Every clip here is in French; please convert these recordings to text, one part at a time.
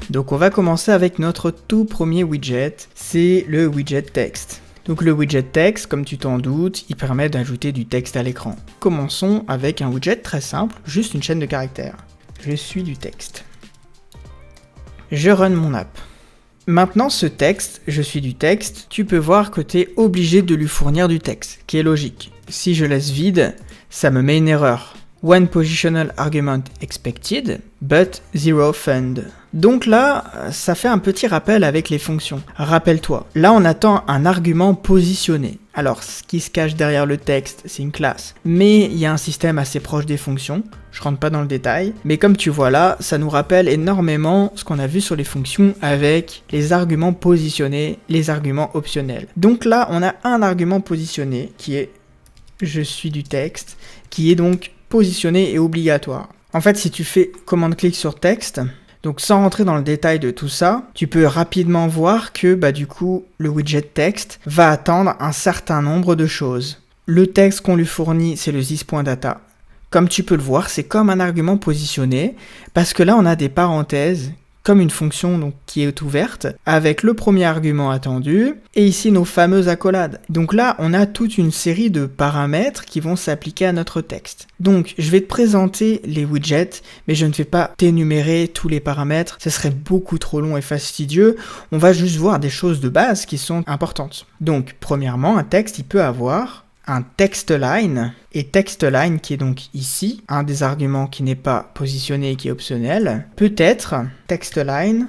Donc on va commencer avec notre tout premier widget, c'est le widget texte. Donc le widget texte, comme tu t'en doutes, il permet d'ajouter du texte à l'écran. Commençons avec un widget très simple, juste une chaîne de caractères. Je suis du texte. Je run mon app. Maintenant ce texte, je suis du texte, tu peux voir que tu es obligé de lui fournir du texte, qui est logique. Si je laisse vide, ça me met une erreur. One positional argument expected, but zero found. Donc là, ça fait un petit rappel avec les fonctions. Rappelle-toi, là on attend un argument positionné. Alors, ce qui se cache derrière le texte, c'est une classe. Mais il y a un système assez proche des fonctions. Je rentre pas dans le détail. Mais comme tu vois là, ça nous rappelle énormément ce qu'on a vu sur les fonctions avec les arguments positionnés, les arguments optionnels. Donc là, on a un argument positionné qui est « je suis du texte », qui est donc positionné et obligatoire. En fait, si tu fais commande-clic sur texte, donc sans rentrer dans le détail de tout ça, tu peux rapidement voir que du coup, le widget texte va attendre un certain nombre de choses. Le texte qu'on lui fournit, c'est le this.data. Comme tu peux le voir, c'est comme un argument positionné, parce que là, on a des parenthèses, comme une fonction donc, qui est ouverte, avec le premier argument attendu, et ici nos fameuses accolades. Donc là, on a toute une série de paramètres qui vont s'appliquer à notre texte. Donc, je vais te présenter les widgets, mais je ne vais pas t'énumérer tous les paramètres, ce serait beaucoup trop long et fastidieux. On va juste voir des choses de base qui sont importantes. Donc, premièrement, un texte, il peut avoir un text line, et text line qui est donc ici, un des arguments qui n'est pas positionné et qui est optionnel, peut être text line,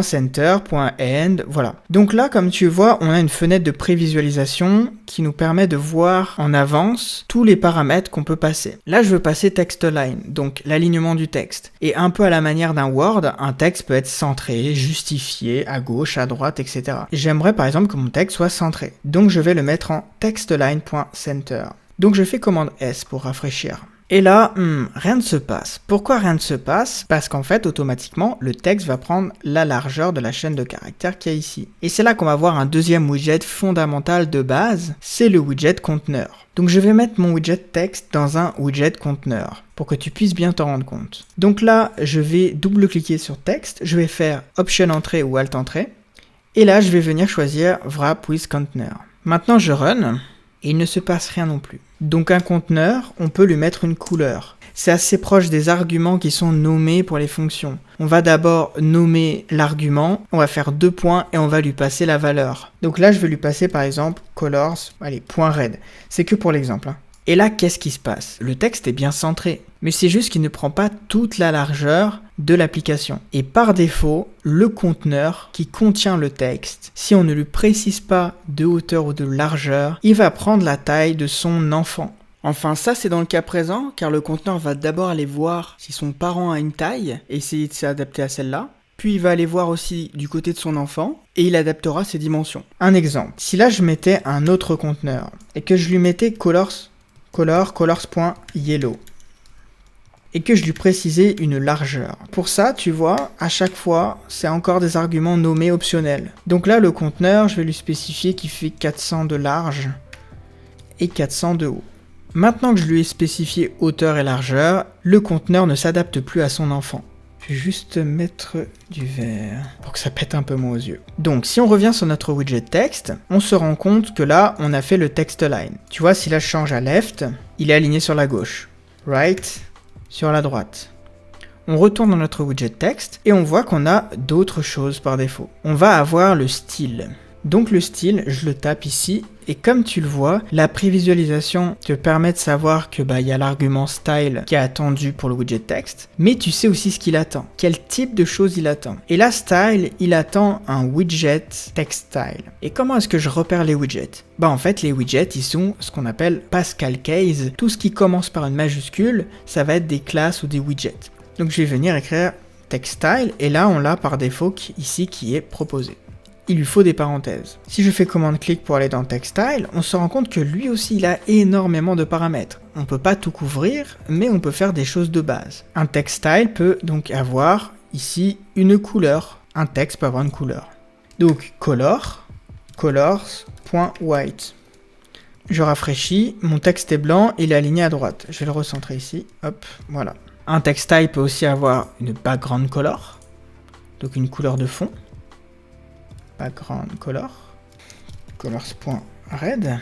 .center, .end, voilà. Donc là, comme tu vois, on a une fenêtre de prévisualisation qui nous permet de voir en avance tous les paramètres qu'on peut passer. Là, je veux passer text line, donc l'alignement du texte. Et un peu à la manière d'un Word, un texte peut être centré, justifié, à gauche, à droite, etc. J'aimerais par exemple que mon texte soit centré. Donc je vais le mettre en textline.center. Donc je fais commande S pour rafraîchir. Et là, rien ne se passe. Pourquoi rien ne se passe? Parce qu'en fait, automatiquement, le texte va prendre la largeur de la chaîne de caractères qu'il y a ici. Et c'est là qu'on va voir un deuxième widget fondamental de base, c'est le widget conteneur. Donc je vais mettre mon widget texte dans un widget conteneur, pour que tu puisses bien t'en rendre compte. Donc là, je vais double-cliquer sur texte, je vais faire Option entrée ou Alt entrée, et là, je vais venir choisir Wrap with Container. Maintenant, je run, et il ne se passe rien non plus. Donc un conteneur, on peut lui mettre une couleur. C'est assez proche des arguments qui sont nommés pour les fonctions. On va d'abord nommer l'argument, on va faire 2 points et on va lui passer la valeur. Donc là, je vais lui passer par exemple colors, allez, .red. C'est que pour l'exemple. Et là, qu'est-ce qui se passe? Le texte est bien centré, mais c'est juste qu'il ne prend pas toute la largeur de l'application. Et par défaut, le conteneur qui contient le texte, si on ne lui précise pas de hauteur ou de largeur, il va prendre la taille de son enfant. Enfin, ça c'est dans le cas présent, car le conteneur va d'abord aller voir si son parent a une taille, et essayer de s'adapter à celle-là. Puis il va aller voir aussi du côté de son enfant, et il adaptera ses dimensions. Un exemple, si là je mettais un autre conteneur, et que je lui mettais colors.yellow, et que je lui précisais une largeur. Pour ça, tu vois, à chaque fois, c'est encore des arguments nommés optionnels. Donc là, le conteneur, je vais lui spécifier qu'il fait 400 de large et 400 de haut. Maintenant que je lui ai spécifié hauteur et largeur, le conteneur ne s'adapte plus à son enfant. Je vais juste mettre du vert pour que ça pète un peu moins aux yeux. Donc, si on revient sur notre widget texte, on se rend compte que là, on a fait le text line. Tu vois, si là je change à left, il est aligné sur la gauche. Right, sur la droite. On retourne dans notre widget texte et on voit qu'on a d'autres choses par défaut. On va avoir le style. Donc le style, je le tape ici, et comme tu le vois, la prévisualisation te permet de savoir que il y a l'argument style qui est attendu pour le widget texte, mais tu sais aussi ce qu'il attend, quel type de choses il attend. Et là, style, il attend un widget text style. Et comment est-ce que je repère les widgets? En fait, les widgets, ils sont ce qu'on appelle Pascal case. Tout ce qui commence par une majuscule, ça va être des classes ou des widgets. Donc je vais venir écrire text style, et là, on l'a par défaut ici qui est proposé. Il lui faut des parenthèses. Si je fais commande-clic pour aller dans Text Style, on se rend compte que lui aussi il a énormément de paramètres. On ne peut pas tout couvrir, mais on peut faire des choses de base. Un Text Style peut donc avoir ici une couleur. Un texte peut avoir une couleur. Donc colors.white. Je rafraîchis, mon texte est blanc, il est aligné à droite. Je vais le recentrer ici, hop, voilà. Un text type peut aussi avoir une background color, donc une couleur de fond. Background color. Colors.red.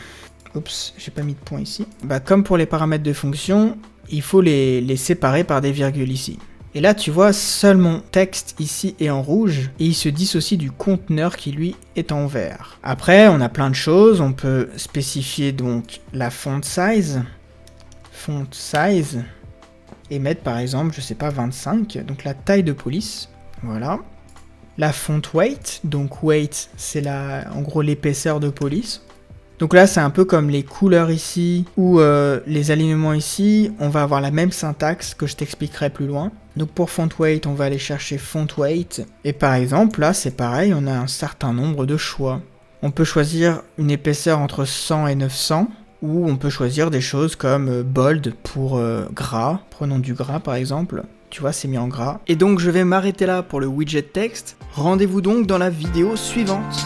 Oups, j'ai pas mis de point ici. Comme pour les paramètres de fonction, il faut les séparer par des virgules ici. Et là, tu vois, seul mon texte ici est en rouge, et il se dissocie du conteneur qui, lui, est en vert. Après, on a plein de choses. On peut spécifier donc la font size, et mettre, par exemple, je sais pas, 25, donc la taille de police. Voilà. La font weight, donc weight, c'est en gros l'épaisseur de police. Donc là, c'est un peu comme les couleurs ici, ou les alignements ici, on va avoir la même syntaxe que je t'expliquerai plus loin. Donc pour font weight, on va aller chercher font weight, et par exemple, là, c'est pareil, on a un certain nombre de choix. On peut choisir une épaisseur entre 100 et 900, ou on peut choisir des choses comme bold pour gras, prenons du gras par exemple. Tu vois, c'est mis en gras. Et donc, je vais m'arrêter là pour le widget texte. Rendez-vous donc dans la vidéo suivante.